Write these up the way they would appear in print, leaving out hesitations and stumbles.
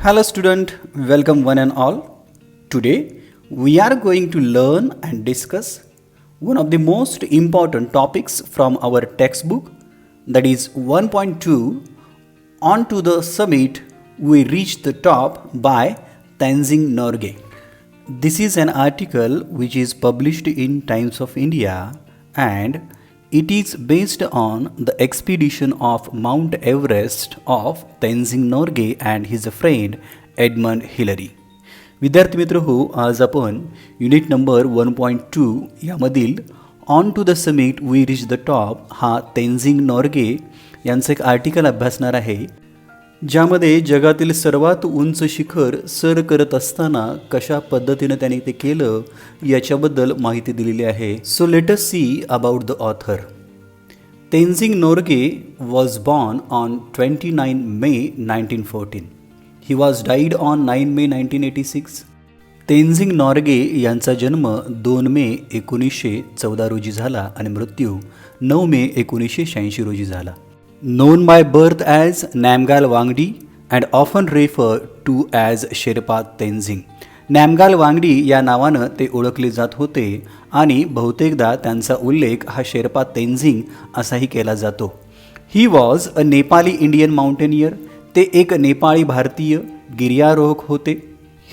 Hello student, welcome one and all. Today we are going to learn and discuss one of the most important topics from our textbook, that is 1.2. On to the summit we reach the top by Tenzing Norgay. This is an article which is published in Times of India and it is based on the expedition of Mount Everest of Tenzing Norgay and his friend Edmund Hillary. विद्यार्थी मित्र हो, आज आपण unit number 1.2 यामधील on to the summit we reach the top हा तेन्झिंग नॉर्गे यांचं एक article अभ्यासणार आहे, ज्यामध्ये जगातील सर्वात उंच शिखर सर करत असताना कशा पद्धतीने त्यांनी ते केलं याच्याबद्दल माहिती दिलेली आहे. So let us see about the author. Tenzing Norgay was born on 29 May 1914. He was died on 9 May 1986. Tenzing Norgay यांचा जन्म 2 मे 1914 रोजी झाला आणि मृत्यू 9 मे 1986 रोजी झाला. Known by birth as Namgyal Wangdi and often referred to as Sherpa Tenzing. Namgyal वांगडी या नावानं ते ओळखले जात होते आणि बहुतेकदा त्यांचा उल्लेख हा शेर्पा तेन्झिंग असाही केला जातो. He was a Nepali Indian mountaineer. ते एक नेपाळी भारतीय गिर्यारोहक होते.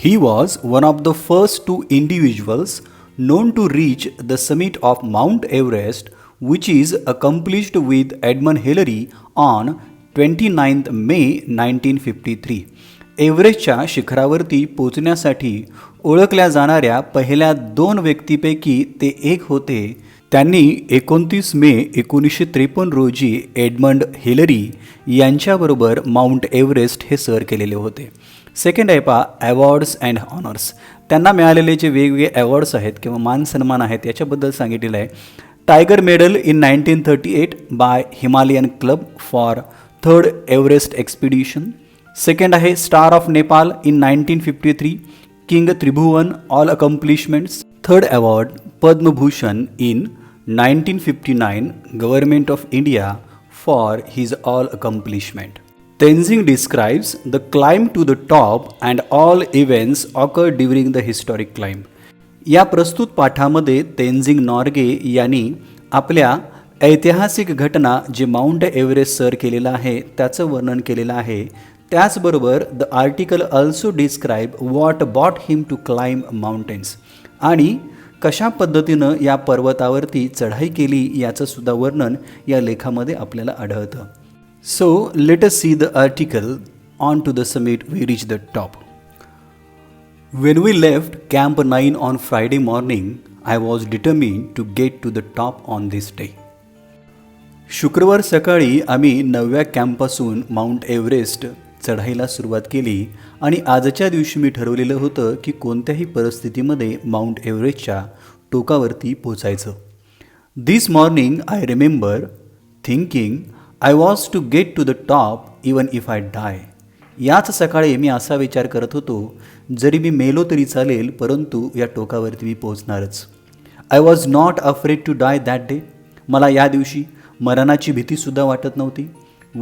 He was one of the first 2 individuals known to reach the summit of Mount Everest, which is accomplished with Edmund Hillary on 29th May 1953. एव्हरेस्टच्या शिखरावरती पोचण्यासाठी ओळखल्या जाणाऱ्या पहिल्या 2 व्यक्तीपैकी ते एक होते. त्यांनी 29 मे 1953 रोजी एडमंड हिलरी यांच्याबरोबर माउंट एव्हरेस्ट हे सर केलेले होते. सेकंड आहे पहा अवॉर्ड्स अँड ऑनर्स. त्यांना मिळालेले जे वेगवेगळे अवॉर्ड्स आहेत किंवा मान सन्मान आहेत याच्याबद्दल सांगितलेलं आहे. Tiger medal in 1938 by Himalayan club for 3rd Everest expedition. Second आहे star of Nepal in 1953 king Tribhuvan all accomplishments. Third award Padma Bhushan in 1959 government of India for his all accomplishment. Tenzing describes the climb to the top and all events occurred during the historic climb. या प्रस्तुत पाठामध्ये तेन्झिंग नॉर्गे यांनी आपल्या ऐतिहासिक घटना जे mount Everest sir केलेलं आहे त्याचं वर्णन केलेलं आहे. त्याचबरोबर the article also describe what brought him to climb mountains. आणि कशा पद्धतीनं या पर्वतावरती चढाई केली याचं सुद्धा वर्णन या लेखामध्ये आपल्याला आढळतं. So let us see the article. On to the summit we reach the top. When we left Camp 9 on Friday morning, I was determined to get to the top on this day. शुक्रवार सकाळी आम्ही 9व्या कॅम्पपासून mount Everest चढाईला सुरुवात केली आणि आजच्या दिवशी मी ठरवलेलं होतं की कोणत्याही परिस्थितीमध्ये माउंट एव्हरेस्टच्या टोकावरती पोचायचं. This morning I remember thinking I was to get to the top even if I die. याच सकाळी मी असा विचार करत होतो, जरी मी मेलो तरी चालेल परंतु या टोकावरती मी पोहोचणारच. I was not afraid to die that day. मला या दिवशी मरणाची भीतीसुद्धा वाटत नव्हती.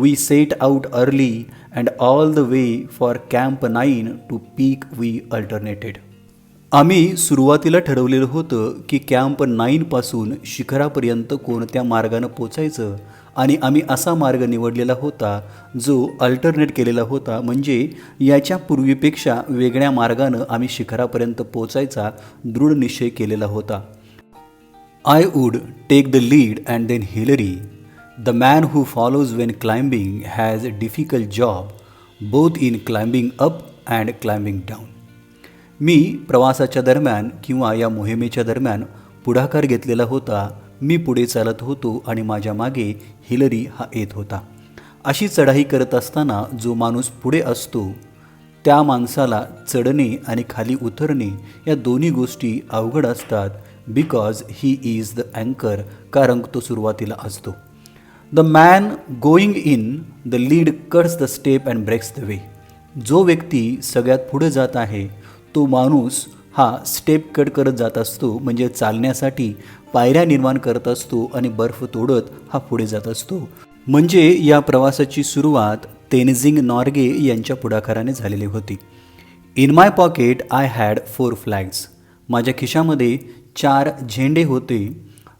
We set out early and all the way for Camp 9 to peak we alternated. आम्ही सुरुवातीला ठरवलेलं होतं की कॅम्प 9 पासून शिखरापर्यंत कोणत्या मार्गानं पोचायचं आणि आम्ही असा मार्ग निवडलेला होता जो अल्टरनेट केलेला होता, म्हणजे याच्या पूर्वीपेक्षा वेगळ्या मार्गानं आम्ही शिखरापर्यंत पोचायचा दृढ निश्चय केलेला होता. I would take the lead and then Hillary. The man who follows when climbing has a difficult job both in climbing up and climbing down. मी प्रवासाच्या दरम्यान किंवा या मोहिमेच्या दरम्यान पुढाकार घेतलेला होता. मी पुढे चालत होतो आणि माझ्या मागे हिलरी हा येत होता. अशी चढाई करत असताना जो माणूस पुढे असतो त्या माणसाला चढणे आणि खाली उतरणे या दोन्ही गोष्टी अवघड असतात. बिकॉज ही इज द अँकर, कारण तो सुरुवातीला असतो. The man going in the lead cuts the step and breaks the way. जो व्यक्ती सगळ्यात पुढे जात आहे तो माणूस हा स्टेप कट करत जात असतो, म्हणजे चालण्यासाठी पायऱ्या निर्माण करत असतो आणि बर्फ तोडत हा पुढे जात असतो. म्हणजे या प्रवासाची सुरुवात तेनझिंग नॉर्गे यांच्या पुढाकाराने झालेली होती. In my pocket I had 4 flags. माझ्या खिशामध्ये 4 झेंडे होते.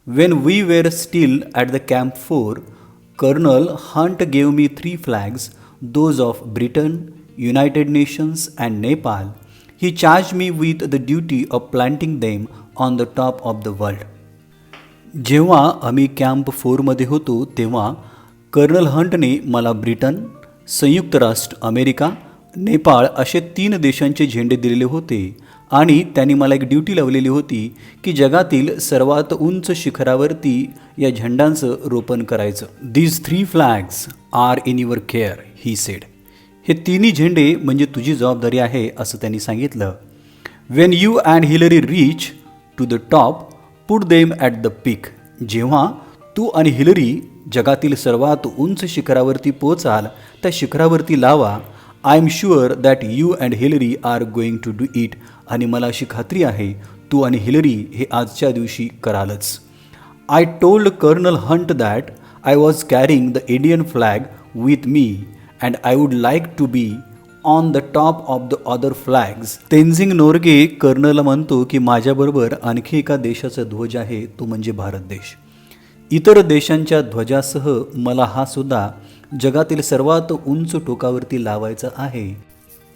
When we were still at the camp 4, colonel Hunt gave me 3 flags, those of Britain, United Nations and Nepal. He charge me with the duty of planting them on the top of the world. जेव्हा आम्ही camp 4मध्ये होतो तेव्हा colonel हंटने मला Britain, संयुक्त राष्ट्र America, Nepal असे 3 देशांचे झेंडे दिलेले होते आणि त्यांनी मला एक ड्युटी लावलेली होती की जगातील सर्वात उंच शिखरावरती या झेंडांचं रोपण करायचं. These 3 flags are in your care, he said. हे 3 झेंडे म्हणजे तुझी जबाबदारी आहे असं त्यांनी सांगितलं. When you and Hillary reach to the top, put them at the peak. जेव्हा तू आणि हिलरी जगातील सर्वात उंच शिखरावरती पोचाल त्या शिखरावरती लावा. I am sure that you and Hillary are going to do it. आणि मला अशी खात्री आहे तू आणि हिलरी हे आजच्या दिवशी करालच. I told colonel Hunt that I was carrying the Indian flag with me and I would like to be on the top of the other flags. Tenzing Norgay कर्नलला म्हणतो की माझ्याबरोबर आणखी एका देशाचा ध्वज आहे, तो म्हणजे भारत देश. इतर देशांच्या ध्वजासह मला हा सुद्धा जगातील सर्वात उंच टोकावरती लावायचा आहे.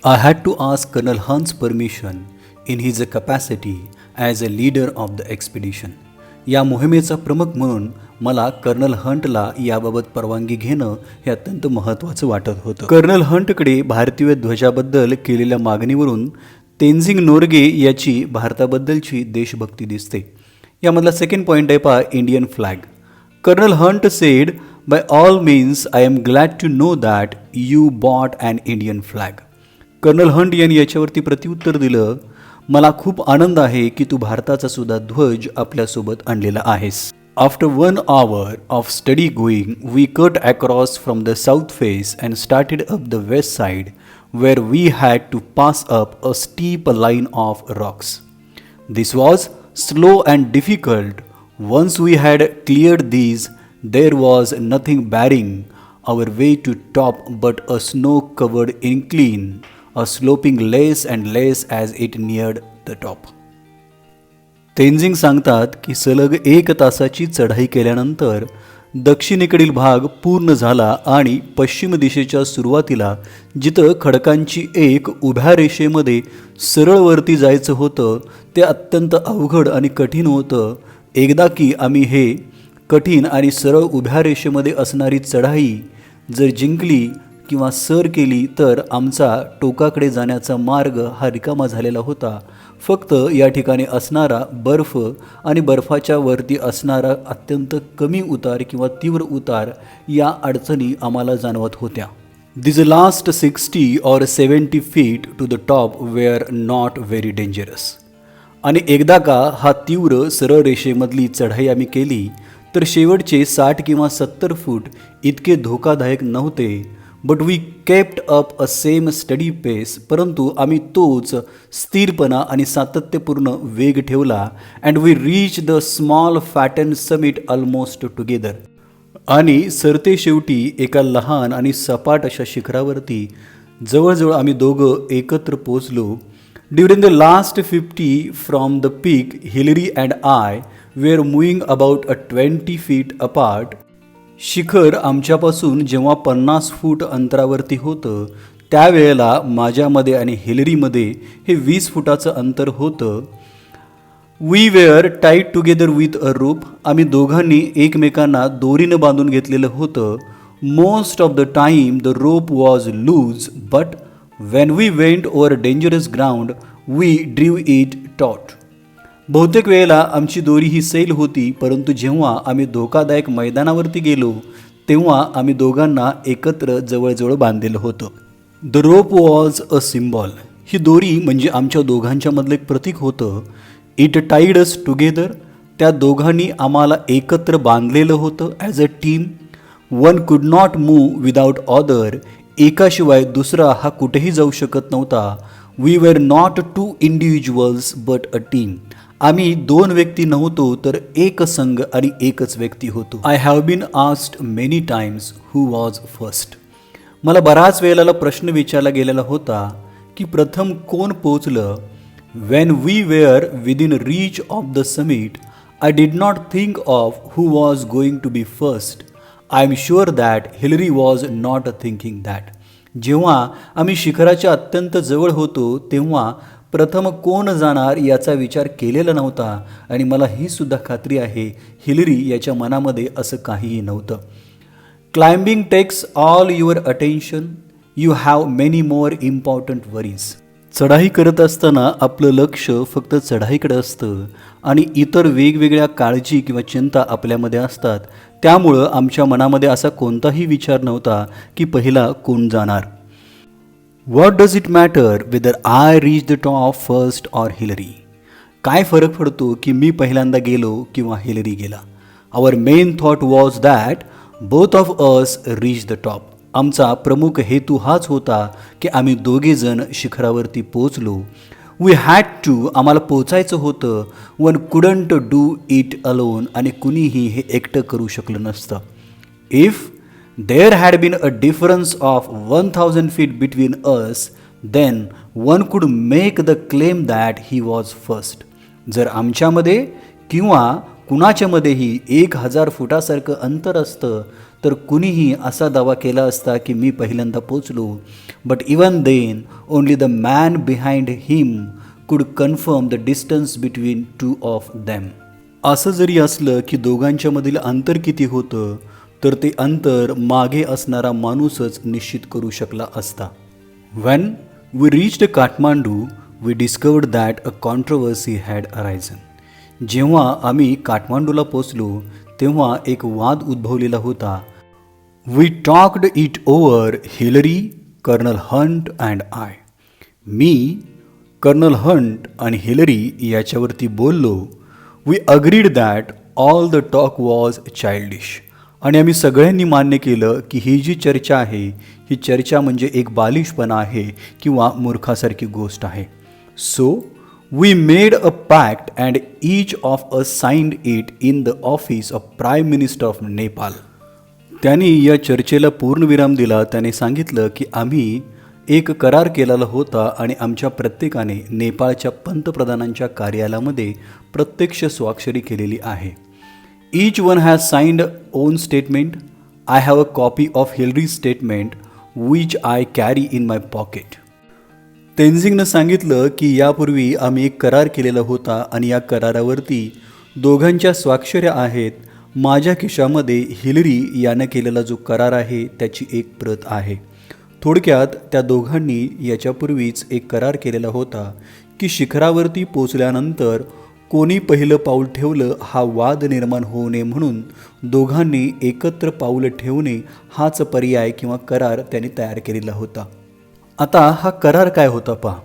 I had to ask colonel Hunt's permission in his capacity as a leader of the expedition. या मोहिमेचा प्रमुख म्हणून मला कर्नल हंटला याबाबत परवानगी घेणं हे अत्यंत महत्त्वाचं वाटत होतं. कर्नल हंटकडे भारतीय ध्वजाबद्दल केलेल्या मागणीवरून तेनझिंग नोर्गे याची भारताबद्दलची देशभक्ती दिसते. यामधला सेकंड पॉईंट आहे पहा, Indian flag. Colonel Hunt said, by all means I am glad to know that you brought an Indian flag. Colonel Hunt यांनी याच्यावरती प्रत्युत्तर दिलं, मला खूप आनंद आहे की तू भारताचा सुद्धा ध्वज आपल्यासोबत आणलेला आहेस. After 1 hour of steady going, we cut across from the south face and started up the west side, where we had to pass up a steep line of rocks. This was slow and difficult. Once we had cleared these, there was nothing barring our way to top but a snow-covered incline, a sloping less and less as it neared the top. Tenzing सांगतात की सलग 1 तासाची चढाई केल्यानंतर दक्षिणेकडील भाग पूर्ण झाला आणि पश्चिम दिशेच्या सुरुवातीला जिथं खडकांची एक उभ्या रेषेमध्ये सरळ वरती जायचं होतं ते अत्यंत अवघड आणि कठीण होतं. एकदा की आम्ही हे कठीण आणि सरळ उभ्या रेषेमध्ये असणारी चढाई जर जिंकली किंवा सर केली तर आमचा टोकाकडे जाण्याचा मार्ग हा रिकामा झालेला होता. फक्त या ठिकाणी असणारा बर्फ आणि बर्फाच्या वरती असणारा अत्यंत कमी उतार किंवा तीव्र उतार या अडचणी आम्हाला जाणवत होत्या. This last 60 or 70 feet to the top were not very dangerous. आणि एकदा का हा तीव्र सरळ रेषेमधली चढाई आम्ही केली तर शेवटचे 60 किंवा 70 फूट इतके धोकादायक नव्हते. But we kept up a same steady pace. परंतु आम्ही तोच स्थिरपणा आणि सातत्यपूर्ण वेग ठेवला. And we reach the small flatten summit almost together. आणि सरते शेवटी एका लहान आणि सपाट अशा शिखरावरती जवळजवळ आम्ही दोघं एकत्र पोचलो. During the last 50 from the peak, Hillary and I were moving about 20 feet apart. शिखर आमच्यापासून जेव्हा 50 फूट अंतरावरती होतं त्यावेळेला माझ्यामध्ये आणि हिलरीमध्ये हे 20 फुटाचं अंतर होतं. We were tight together with a rope. आम्ही दोघांनी एकमेकांना दोरीनं बांधून घेतलेलं होतं. Most of the time the rope was loose, but when we went over dangerous ground we drew it taut. बहुतेक वेळेला आमची दोरी ही सैल होती, परंतु जेव्हा आम्ही धोकादायक मैदानावरती गेलो तेव्हा आम्ही दोघांना एकत्र जवळजवळ बांधलेलं होतं. The rope was a symbol. ही दोरी म्हणजे आमच्या दोघांच्यामधलं एक प्रतीक होतं. It tied us together. त्या दोघांनी आम्हाला एकत्र बांधलेलं होतं as a team. One could not move without other. एकाशिवाय दुसरा हा कुठेही जाऊ शकत नव्हता. We were not 2 individuals but a team. आम्ही 2 व्यक्ती नव्हतो तर एक संघ आणि एकच व्यक्ती होतो. I have been asked many times who was first. मला बराच वेळेला प्रश्न विचारला गेलेला होता की प्रथम कोण पोचलं. When we were within reach of the summit, I did not think of who was going to be first. I am sure that Hillary was not thinking that. जेव्हा आम्ही शिखराच्या अत्यंत जवळ होतो तेव्हा प्रथम कोण जाणार याचा विचार केलेला नव्हता आणि मला ही सुद्धा खात्री आहे हिलरी याच्या मनामध्ये असं काहीही नव्हतं. Climbing takes all your attention. You have many more important worries. चढाई करत असताना आपलं लक्ष फक्त चढाईकडे असतं आणि इतर वेगवेगळ्या काळजी किंवा चिंता आपल्यामध्ये असतात. त्यामुळं आमच्या मनामध्ये असा कोणताही विचार नव्हता की पहिला कोण जाणार. What does it matter whether I reach the top first or Hillary. काय फरक पडतो की मी पहिल्यांदा गेलो किंवा हिलरी गेला. Our main thought was that both of us reach the top. आमचा प्रमुख हेतू हाच होता की आम्ही दोघेजण शिखरावरती पोचलो. We had to. आम्हाला पोचायचं होतं. One couldn't do it alone. आणि कुणीही हे एकटं करू शकलं नसतं. If there had been a difference of 1000 feet between us, then one could make the claim that he was first. जर आमच्यामध्ये किंवा कुणाच्यामध्येही 1000 फुटासारखं अंतर असतं तर कुणीही असा दावा केला असता की मी पहिल्यांदा पोचलो. But even then only the man behind him could confirm the distance between two of them. असं जरी असलं की दोघांच्यामधील अंतर किती होतं तर ते अंतर मागे असणारा माणूसच निश्चित करू शकला असता. When we reached Kathmandu we discovered that a controversy had arisen. जेव्हा आम्ही काठमांडूला पोचलो तेव्हा एक वाद उद्भवलेला होता. We talked it over, Hillary, colonel Hunt and I. मी, कर्नल हंट आणि हिलरी याच्यावरती बोललो. We agreed that all the talk was childish. आणि आम्ही सगळ्यांनी मान्य केलं की ही जी चर्चा आहे ही चर्चा म्हणजे एक बालिशपणा आहे किंवा मूर्खासारखी गोष्ट आहे. So we made a pact and each of us signed it in the office of prime minister of Nepal. त्यांनी या चर्चेला पूर्णविराम दिला. त्याने सांगितलं की आम्ही एक करार केलेला होता आणि आमच्या प्रत्येकाने नेपाळच्या पंतप्रधानांच्या कार्यालयामध्ये प्रत्यक्ष स्वाक्षरी केलेली आहे. Each one has signed own statement. I have a copy of Hillary's statement which I carry in my pocket. तेन्झिंगनं सांगितलं की यापूर्वी आम्ही एक करार केलेला होता आणि या करारावरती दोघांच्या स्वाक्षऱ्या आहेत. माझ्या खिशामध्ये हिलरी यानं केलेला जो करार आहे त्याची एक प्रत आहे. थोडक्यात त्या दोघांनी याच्यापूर्वीच एक करार केलेला होता की शिखरावरती पोचल्यानंतर कोणी पहिलं पाऊल ठेवलं हा वाद निर्माण होऊ नये म्हणून दोघांनी एकत्र पाऊल ठेवणे हाच पर्याय किंवा करार त्यांनी तयार केलेला होता. आता हा करार काय होता पहा.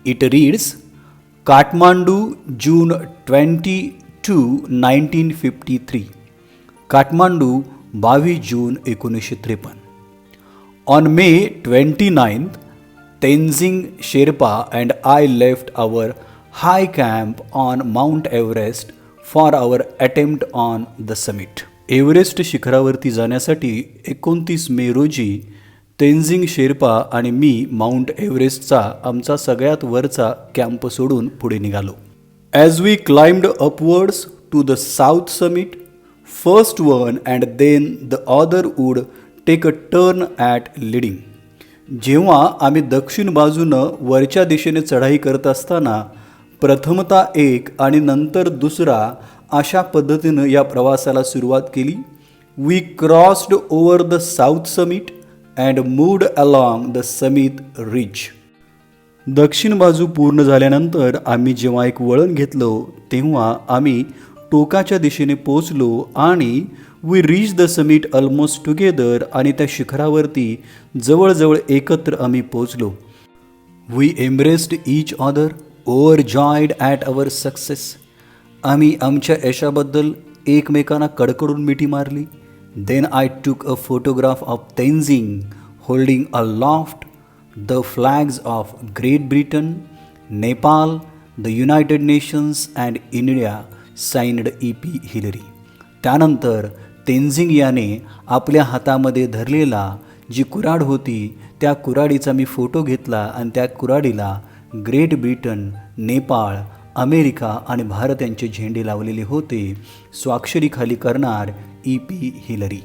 It reads, Kathmandu June 22, 1953. Kathmandu 22 जून 1953. On May 29, Tenzing Sherpa and I left our high camp on Mount Everest for our attempt on the summit. Everest शिखरावरती जाण्यासाठी 29 मे रोजी तेन्झिंग शेर्पा आणि मी माउंट एव्हरेस्टचा आमचा सगळ्यात वरचा कॅम्प सोडून पुढे निघालो. As we climbed upwards to the south summit, first one and then the other would take a turn at leading. जेव्हा आम्ही दक्षिण बाजूनं वरच्या दिशेने चढाई करत असताना प्रथमता एक आणि नंतर दुसरा अशा पद्धतीनं या प्रवासाला सुरुवात केली. We crossed over the south summit and moved along the summit ridge. दक्षिण बाजू पूर्ण झाल्यानंतर आम्ही जेव्हा एक वळण घेतलो तेव्हा आम्ही टोकाच्या दिशेने पोचलो आणि we reach the summit almost together. आणि त्या शिखरावरती जवळजवळ एकत्र आम्ही पोचलो. We embraced each other, overjoyed at our success. आम्ही आमच्या यशाबद्दल एकमेकांना कडकडून मिठी मारली. Then I took a photograph of Tenzing holding aloft the flags of Great Britain, Nepal, the United Nations and India signed E.P. Hillary. त्यानंतर तेन्झिंग याने आपल्या हातामध्ये धरलेला जी कुऱ्हाड होती त्या कुऱ्हाडीचा मी फोटो घेतला आणि त्या कुऱ्हाडीला ग्रेट ब्रिटन, नेपाळ, अमेरिका आणि भारत यांचे झेंडे लावलेले होते. स्वाक्षरी खाली करणार E.P. हिलरी.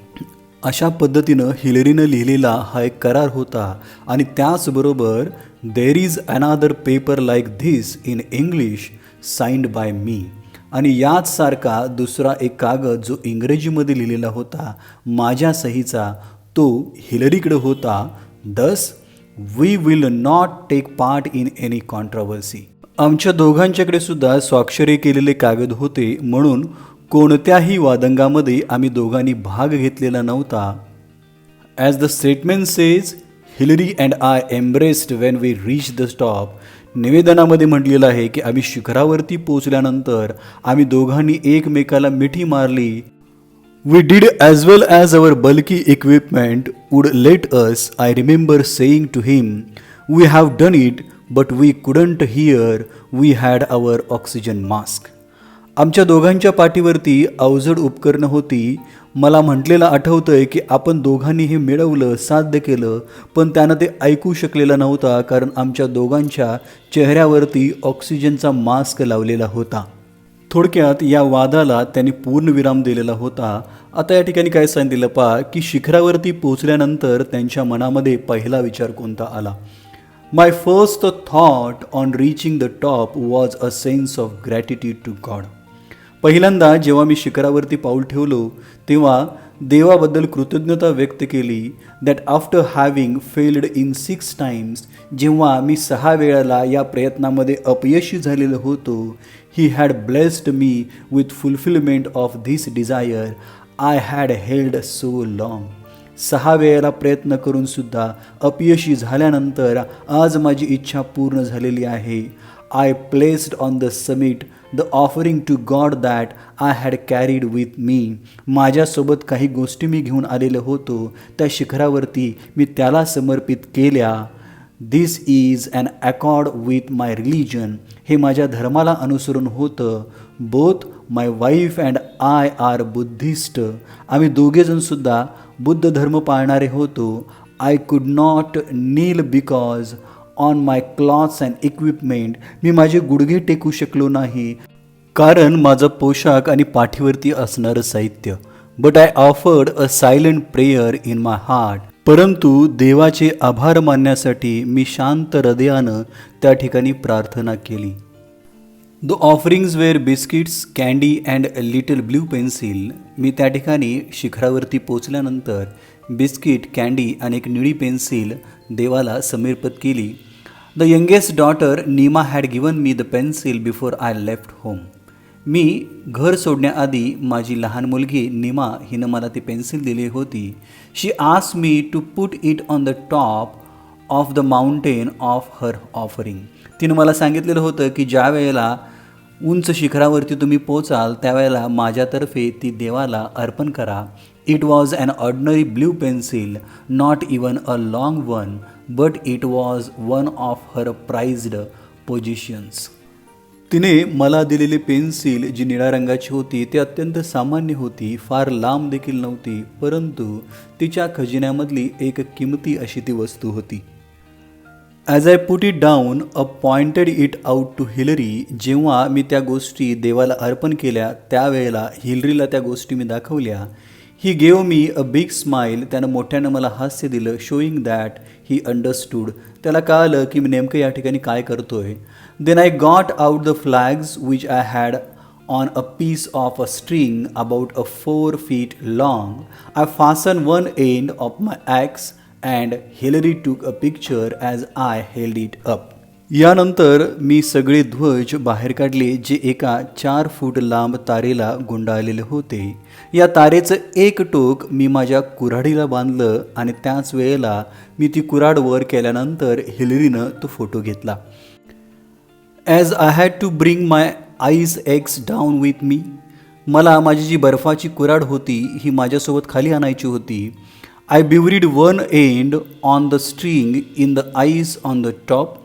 अशा पद्धतीनं हिलरीनं लिहिलेला हा एक करार होता. आणि त्याचबरोबर there is another paper like this in English signed by me. आणि याच सारखा दुसरा एक कागद जो इंग्रजीमध्ये लिहिलेला होता माझ्या सहीचा तो हिलरीकडे होता. Thus we will not take part in any controversy. आमच्या दोघांच्याकडे सुद्धा स्वाक्षरी केलेले कागद होते म्हणून कोणत्याही वादंगामध्ये आम्ही दोघांनी भाग घेतलेला नव्हता. As the statement says, Hillary and I embraced when we reach the top. निवेदनामध्ये म्हटलेलं आहे की आम्ही शिखरावरती पोचल्यानंतर आम्ही दोघांनी एकमेकाला मिठी मारली. We did as well as our bulky equipment would let us. I remember saying to him, we have done it but we couldn't hear, we had our oxygen mask. आमच्या दोघांच्या पाठीवरती अवजड उपकरणं होती. मला म्हटलेलं आठवतंय की आपण दोघांनी हे मिळवलं, साध्य केलं, पण त्यानं ते ऐकू शकलेलं नव्हता कारण आमच्या दोघांच्या चेहऱ्यावरती ऑक्सिजनचा मास्क लावलेला होता. थोडक्यात या वादाला त्यांनी पूर्णविराम दिलेला होता. आता या ठिकाणी काय सांगितलं पहा की शिखरावरती पोचल्यानंतर त्यांच्या मनामध्ये पहिला विचार कोणता आला. My first thought on reaching the top was a sense of gratitude to God. पहिल्यांदा जेव्हा मी शिखरावरती पाऊल ठेवलो तेव्हा देवाबद्दल कृतज्ञता व्यक्त केली. That after having failed in 6 times, जेव्हा मी 6 वेळाला या प्रयत्नामध्ये अपयशी झालेलो होतो, he had blessed me with fulfilment of this desire I had held so long. 6 वेळेला प्रयत्न करूनसुद्धा अपयशी झाल्यानंतर आज माझी इच्छा पूर्ण झालेली आहे. I placed on the summit the offering to God that I had carried with me. माझ्यासोबत काही गोष्टी मी घेऊन आलेलो होतो त्या शिखरावरती मी त्याला समर्पित केल्या. This is an accord with my religion. हे माझ्या धर्माला अनुसरून होतं. Both my wife and I are Buddhist. आम्ही दोघेजणसुद्धा बुद्ध धर्म पाळणारे होतो. I could not kneel because on my clothes and equipment. मी माझे गुडघे टेकू शकलो नाही कारण माझा पोशाख आणि पाठीवरती असणारं साहित्य. But I offered a silent prayer in my heart. परंतु देवाचे आभार मानण्यासाठी मी शांत हृदयानं त्या ठिकाणी प्रार्थना केली. The offerings were biscuits, candy and little blue pencil. मी त्या ठिकाणी शिखरावरती पोचल्यानंतर बिस्किट, कँडी आणि एक निळी पेन्सिल देवाला समर्पित केली. The youngest daughter Nima had given me the pencil before I left home. मी घर सोडण्याआधी माझी लहान मुलगी नीमा हिनं मला ती पेन्सिल दिली होती. She asked me to put it on the top of the mountain of her offering. तिनं मला सांगितलेलं होतं की ज्या वेळेला उंच शिखरावरती तुम्ही पोचाल त्यावेळेला माझ्यातर्फे ती देवाला अर्पण करा. It was an ordinary blue pencil, not even a long one, but it was one of her prized possessions. तिने मला दिलेली पेन्सिल जी निळ्या रंगाची होती ती अत्यंत सामान्य होती, फार लांब देखील नव्हती, परंतु तिच्या खजिन्यामधली एक किमती अशी ती वस्तू होती. As I put it down I pointed it out to Hillary. जेव्हा मी त्या गोष्टी देवाला अर्पण केल्या त्यावेळेला हिलरीला त्या गोष्टी मी दाखवल्या. He gave me a big smile. त्यानं मोठ्यानं मला हास्य दिलं. Showing that he understood. त्याला कळालं की मी नेमकं या ठिकाणी काय करतोय. Then I got out the flags which I had on a piece of a string about a 4 feet long. I fasten one end of my axe and Hillary took a picture as I held it up. यानंतर मी सगळे ध्वज बाहेर काढले जे एका 4 फूट लांब तारेला गुंडाळलेले होते. या तारेचं एक टोक मी माझ्या कुऱ्हाडीला बांधलं आणि त्याच वेळेला मी ती कुऱ्हाड वर केल्यानंतर हिलरीनं तो फोटो घेतला. As I had to bring my ice axe down with me. मला माझी जी बर्फाची कुऱ्हाड होती ही माझ्यासोबत खाली आणायची होती. I buried one end on the string in the ice on the top.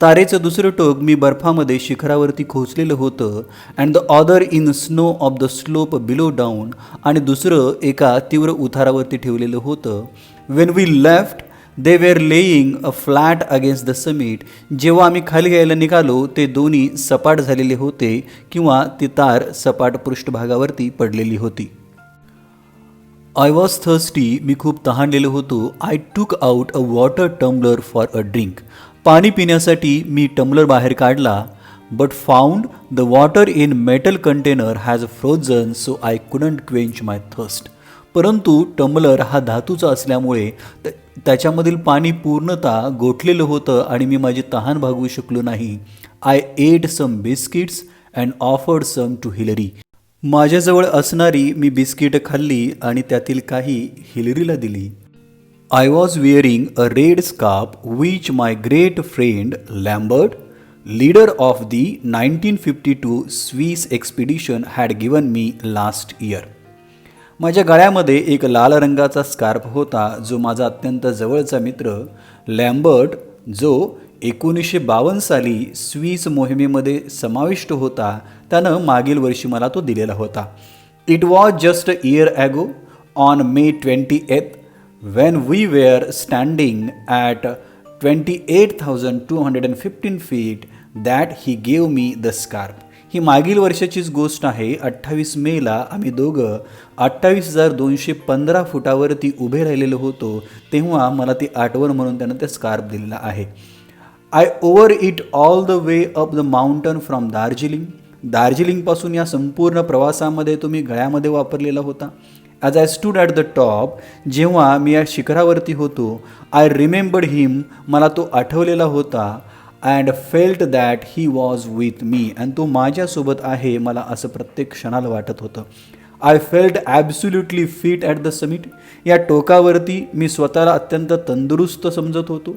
तारेचं दुसरं टोक मी बर्फामध्ये शिखरावरती खोचलेलं होतं and the other in snow of the slope below down, आणि दुसरं एका तीव्र उतारावरती ठेवलेलं होतं. When we left they were laying a flat against the summit. जेव्हा आम्ही खाली यायला निघालो ते दोन्ही सपाट झालेले होते किंवा ती तार सपाट पृष्ठभागावरती पडलेली होती. I was thirsty. मी खूप तहानलेलो होतो. I took out a water tumbler for a drink. पाणी पिण्यासाठी मी टम्बलर बाहेर काढला. But found the water in metal container has frozen so I couldn't quench my thirst. परंतु टम्बलर हा धातूचा असल्यामुळे त्याच्यामधील पाणी पूर्णतः गोठलेलं होतं आणि मी माझी तहान भागवू शकलो नाही. I ate some biscuits and offered some to Hillary. माझ्याजवळ असणारी मी बिस्किटं खाल्ली आणि त्यातील काही हिलरीला दिली. I was wearing a red scarf which my great friend Lambert, leader of the 1952 Swiss expedition, had given me last year. माझ्या गळ्यामध्ये एक लाल रंगाचा स्कार्फ होता जो माझा अत्यंत जवळचा मित्र लॅम्बर्ट, जो 1952 साली स्विस मोहिमेमध्ये समाविष्ट होता, त्यानं मागील वर्षी मला तो दिलेला होता. It was just a year ago on May 28th when we were standing at 28,215 feet that he gave me the scarf. ही मागील वर्षाचीच गोष्ट आहे. 28 मेला आम्ही दोघं 28,215 फुटावरती उभे राहिलेलो होतो, तेव्हा मला ती आठवण म्हणून त्यानं ते स्कार्फ दिलेला आहे. I over it all the way up the mountain from Darjeeling. दार्जिलिंगपासून या संपूर्ण प्रवासामध्ये तो मी गळ्यामध्ये वापरलेला होता. As I stood at the top. जेव्हा मी या शिखरावरती होतो, आय रिमेंबर्ड हिम. मला तो आठवलेला होता. And felt that he was with me. आणि तो माझ्यासोबत आहे, मला असं प्रत्येक क्षणाला वाटत होतं. I felt absolutely fit at the summit. या टोकावरती मी स्वतःला अत्यंत तंदुरुस्त समजत होतो.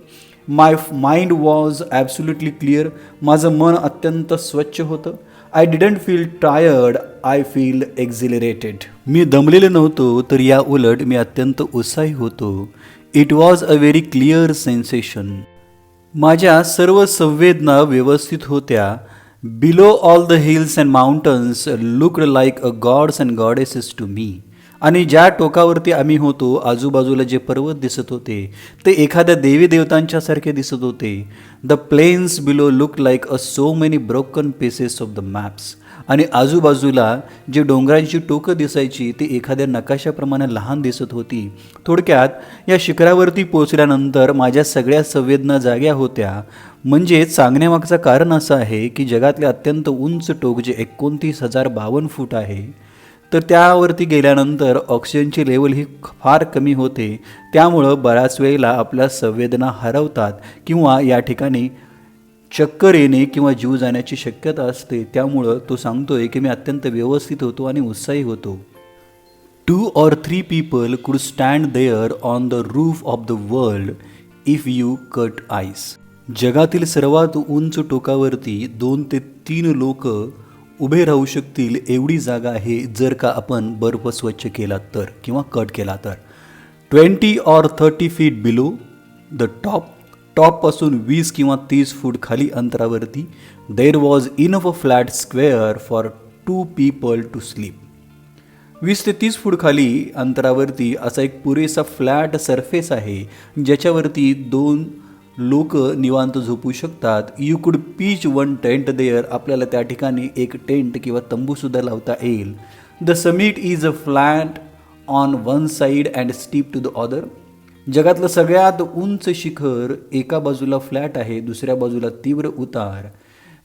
My mind was absolutely clear. माझं मन अत्यंत स्वच्छ होतं. I didn't feel tired, I feel exhilarated. मी दमलेले नव्हतो, तर या उलट मी अत्यंत उत्साही होतो. It was a very clear sensation. माझ्या सर्व संवेदना व्यवस्थित होत्या. Below all the hills and mountains looked like a gods and goddesses to me. आणि ज्या टोकावरती आम्ही होतो, आजूबाजूला जे पर्वत दिसत होते ते एखाद्या देवी देवतांच्यासारखे दिसत होते. The plains below look like a so many broken pieces of the maps. आणि आजूबाजूला जे डोंगरांची टोकं दिसायची ती एखाद्या नकाशाप्रमाणे लहान दिसत होती. थोडक्यात या शिखरावरती पोचल्यानंतर माझ्या सगळ्या संवेदना जाग्या होत्या. म्हणजे सांगण्यामागचं कारण असं आहे की जगातले अत्यंत उंच टोक जे 29,052 फूट आहे, तर त्यावरती गेल्यानंतर ऑक्सिजनची लेवल ही फार कमी होते. त्यामुळं बऱ्याच वेळेला आपल्या संवेदना हरवतात किंवा या ठिकाणी चक्कर येणे किंवा जीव जाण्याची शक्यता असते. त्यामुळं तो सांगतोय की मी अत्यंत व्यवस्थित होतो आणि उत्साही होतो. 2 or 3 people could stand there on the roof of the world if you cut ice. जगातील सर्वात उंच टोकावरती 2 ते 3 लोक उभे राहू शकतील एवढी जागा आहे जर का आपण बर्फ स्वच्छ केला तर किंवा कट केला तर. 20 or 30 feet बिलो द टॉपपासून 20 किंवा 30 फूट खाली अंतरावरती there was enough a flat square for 2 people to sleep. 20 ते 30 फूट खाली अंतरावरती असा एक पुरेसा फ्लॅट सरफेस आहे ज्याच्यावरती 2 लोक निवांत झोपू शकतात. यू कुड पीच 1 टेंट देअर. आपल्याला त्या ठिकाणी एक टेंट किंवा तंबूसुद्धा लावता येईल. The summit is a flat on one side and steep to the other. जगातलं सगळ्यात उंच शिखर एका बाजूला फ्लॅट आहे, दुसऱ्या बाजूला तीव्र उतार.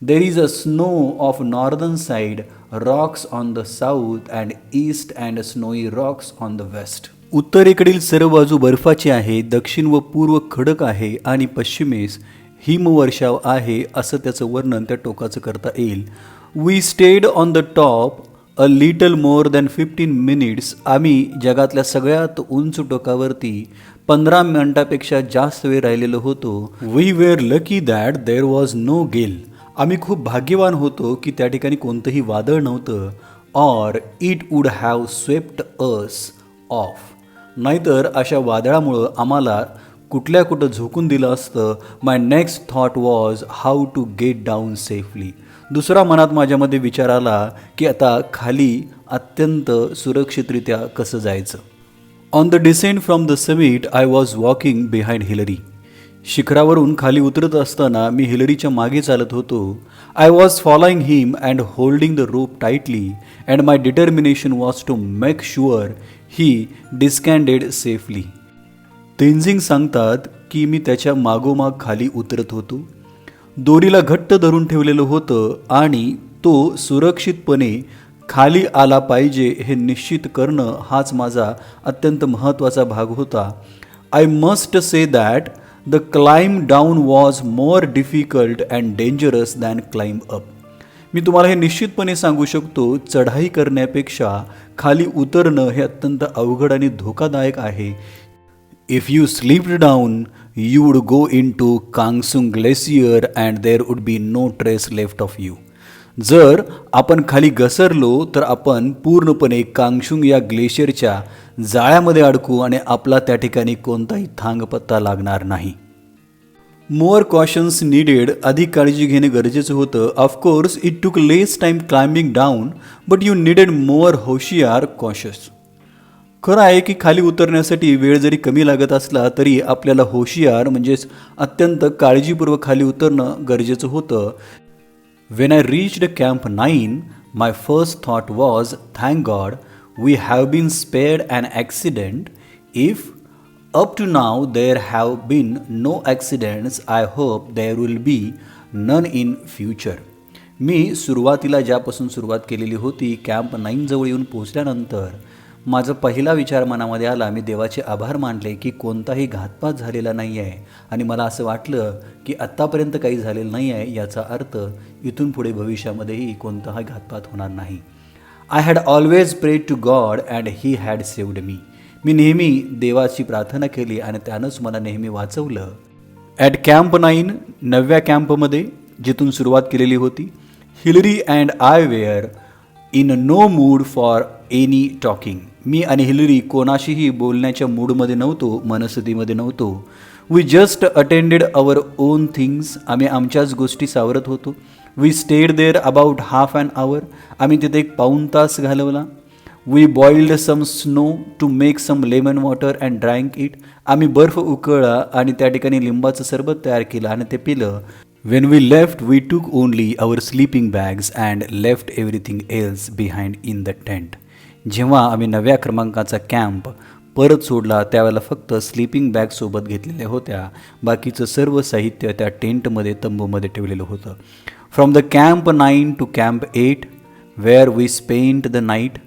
There is a snow of northern side, rocks on the south and east and snowy rocks on the west. उत्तरेकडील सर्व बाजू बर्फाची आहे, दक्षिण व पूर्व खडक आहे आणि पश्चिमेस हिमवर्षाव आहे, असं त्याचं वर्णन त्या टोकाचं करता येईल. We stayed on the top a little more than 15 minutes. आम्ही जगातल्या सगळ्यात उंच टोकावरती 15 मिनिटापेक्षा जास्त वेळ राहिलेलो होतो. We were lucky that there was no gale. आम्ही खूप भाग्यवान होतो की त्या ठिकाणी कोणतंही वादळ नव्हतं. Or it would have swept us off. नाहीतर अशा वादळामुळं आम्हाला कुठं झोकून दिलं असतं. My next thought was how to get down safely. दुसरा मनात माझ्यामध्ये विचार आला की आता खाली अत्यंत सुरक्षितरित्या कसं जायचं. On the descent from the summit I was walking behind Hillary. शिखरावरून खाली उतरत असताना मी हिलरीच्या मागे चालत होतो. I was following him and holding the rope tightly and my determination was to make sure he descended safely. Tenzing सांगतात की मी त्याच्या मागोमाग खाली उतरत होतो. दोरीला घट्ट धरून ठेवलेलं होतं आणि तो सुरक्षितपणे खाली आला पाहिजे हे निश्चित करणं हाच माझा अत्यंत महत्त्वाचा भाग होता. I must say that the climb down was more difficult and dangerous than climb up. मी तुम्हाला हे निश्चितपणे सांगू शकतो, चढाई करण्यापेक्षा खाली उतरणं हे अत्यंत अवघड आणि धोकादायक आहे. If you slipped down, you would go into Kangsung Glacier and there would be no trace left of you. जर आपण खाली घसरलो तर आपण पूर्णपणे कांगशुंग या ग्लेशियरच्या जाळ्यामध्ये अडकू आणि आपला त्या ठिकाणी कोणताही थांगपत्ता लागणार नाही. मोर कॉशन्स नीडेड. अधिक काळजी घेणे गरजेचं होतं. Of course it took less time climbing down but you needed more होशियार कॉशस. खरं आहे की खाली उतरण्यासाठी वेळ जरी कमी लागत असला तरी आपल्याला होशियार म्हणजेच अत्यंत काळजीपूर्वक खाली उतरणं गरजेचं होतं. When I reached Camp 9, my first thought was, thank God, we have been spared an accident. If up to now there have been no accidents, I hope there will be none in future. मी सुरुवातीला ज्यापासून सुरुवात केलेली होती, camp 9 जवळ येऊन पोहोचल्यानंतर माझा पहिला विचार मनामध्ये आला. मी देवाचे आभार मानले की कोणताही घातपात झालेला नाही आहे आणि मला असं वाटलं की आत्तापर्यंत काही झालेलं नाही आहे, याचा अर्थ इथून पुढे भविष्यामध्येही कोणताही घातपात होणार नाही. I had always prayed to God and he had saved me. मी नेहमी देवाची प्रार्थना केली आणि त्यानंच मला नेहमी वाचवलं. ॲट कॅम्प 9, 9व्या कॅम्पमध्ये जिथून सुरुवात केलेली होती, Hillary and I were in no mood for any talking. मी आणि हिलरी कोणाशीही बोलण्याच्या मूडमध्ये नव्हतो, मनस्थितीमध्ये नव्हतो. We just attended our own things. आम्ही आमच्याच गोष्टी सावरत होतो. We stayed there about half an hour. आम्ही तिथे 1 पाऊण तास घालवला. We boiled some snow to make some lemon water and drank it. आम्ही बर्फ उकळला आणि त्या ठिकाणी लिंबाचं सरबत तयार केलं आणि ते पिलं. When we left, we took only our sleeping bags and left everything else behind in the tent. जेव्हा आम्ही 9व्या क्रमांकाचा कॅम्प परत सोडला त्यावेळेला फक्त स्लीपिंग बॅग सोबत घेतलेल्या होत्या. बाकीचं सर्व साहित्य त्या टेंटमध्ये तंबूमध्ये ठेवलेलं होतं. From the camp 9 to camp 8 where we spent the night.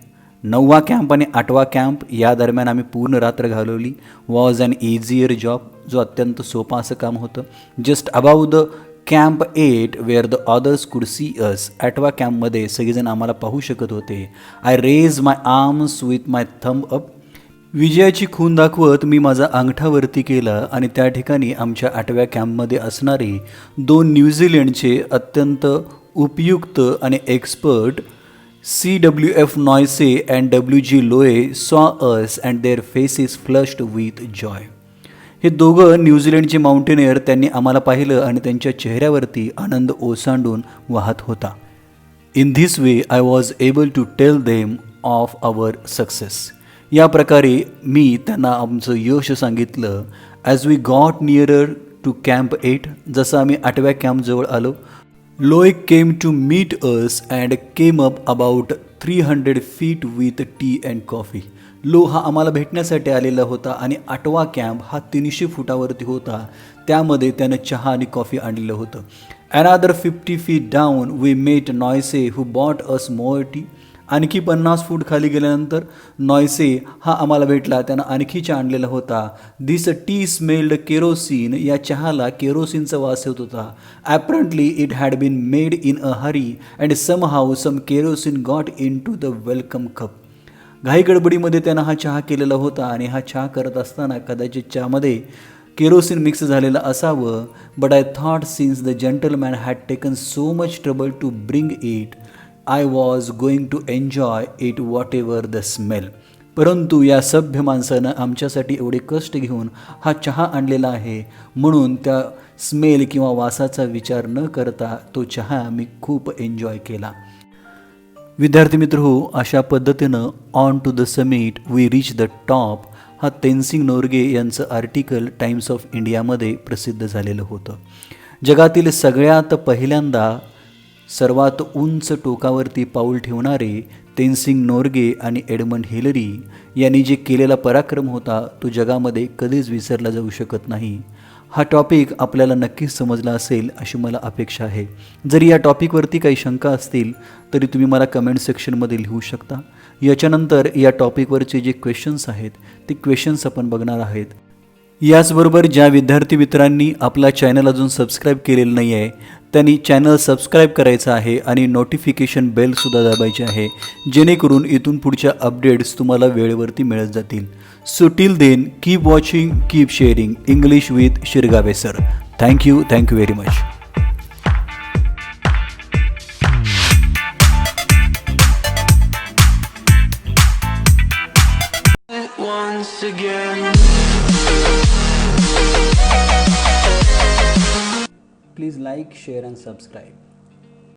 9वा कॅम्प आणि 8वा कॅम्प या दरम्यान आम्ही पूर्ण रात्र घालवली. Was an easier job. जो अत्यंत सोपा असं काम होतं. Just above the camp 8 where the others could see us. 8व्या कॅम्पमध्ये सगळेजण आम्हाला पाहू शकत होते. I raise my arms with my thumb up. विजयाची खून दाखवत मी माझा अंगठावरती केला आणि त्या ठिकाणी आमच्या 8व्या कॅम्पमध्ये असणारे 2 न्यूझीलंडचे अत्यंत उपयुक्त आणि expert CWF Noyce and WG Lowe saw us and their faces flushed with joy. हे दोघं न्यूझीलंडचे माउंटेनियर त्यांनी आम्हाला पाहिलं आणि त्यांच्या चेहऱ्यावरती आनंद ओसांडून वाहत होता. In this way I was able to tell them of our success. या प्रकारे मी त्यांना आमचं यश सांगितलं. As we got nearer to camp 8, जसं आम्ही 8व्या कॅम्पजवळ आलो, Lowe came to meet us and came up about 300 feet with tea and coffee. Lowe हा आम्हाला भेटण्यासाठी आलेला होता आणि 8वा कॅम्प हा 300 फुटावरती होता. त्यामध्ये त्यानं चहा आणि कॉफी आणलेलं होतं. Another 50 feet down we met Noyce who brought us more tea. आणखी 50 फूट खाली गेल्यानंतर नॉयसे हा आम्हाला भेटला. त्यानं आणखी चहा आणलेला होता. This tea smelled kerosene. या चहाला केरोसिनचा वास येत होता. Apparently it had been made in a hurry and somehow some kerosene got into the welcome cup. घाई गडबडीमध्ये त्यानं हा चहा केलेला होता आणि हा चहा करत असताना कदाचित चहामध्ये केरोसिन मिक्स झालेलं असावं. But I thought since the gentleman had taken so much trouble to bring it, I was going to enjoy it whatever the smell. परंतु या सभ्य माणसानं आमच्यासाठी एवढे कष्ट घेऊन हा चहा आणलेला आहे, म्हणून त्या स्मेल किंवा वासाचा विचार न करता तो चहा मी खूप एन्जॉय केला. विद्यार्थी मित्र हो, अशा पद्धतीनं on to the summit we reach the top हा तेनसिंग नोर्गे यांचं आर्टिकल टाइम्स ऑफ इंडियामध्ये प्रसिद्ध झालेलं होतं. जगातील सगळ्यात पहिल्यांदा सर्वात उंच टोकावरती पाऊल ठेवणारे तेनसिंग नोर्गे आणि एडमंड हिलरी यांनी जे केलेला पराक्रम होता तो जगामध्ये कधीच विसरला जाऊ शकत नाही. हा टॉपिक आपल्याला नक्कीच समजला असेल अशी मला अपेक्षा आहे. जरी या टॉपिकवरती काही शंका असतील तरी तुम्ही मला कमेंट सेक्शनमध्ये लिहू शकता. याच्यानंतर या टॉपिकवरचे जे क्वेश्चन्स आहेत ते क्वेश्चन्स आपण बघणार आहेत. याचबरोबर ज्या विद्यार्थी मित्रांनी आपला चॅनल अजून सबस्क्राईब केलेलं नाही आहे त्यांनी चॅनल सबस्क्राईब करायचं आहे आणि नोटिफिकेशन बेलसुद्धा दाबायची आहे, जेणेकरून इथून पुढच्या अपडेट्स तुम्हाला वेळेवरती मिळत जातील. So till then keep watching, keep sharing English with Shirgave sir. Thank you very much. Once again. Please like, share and subscribe.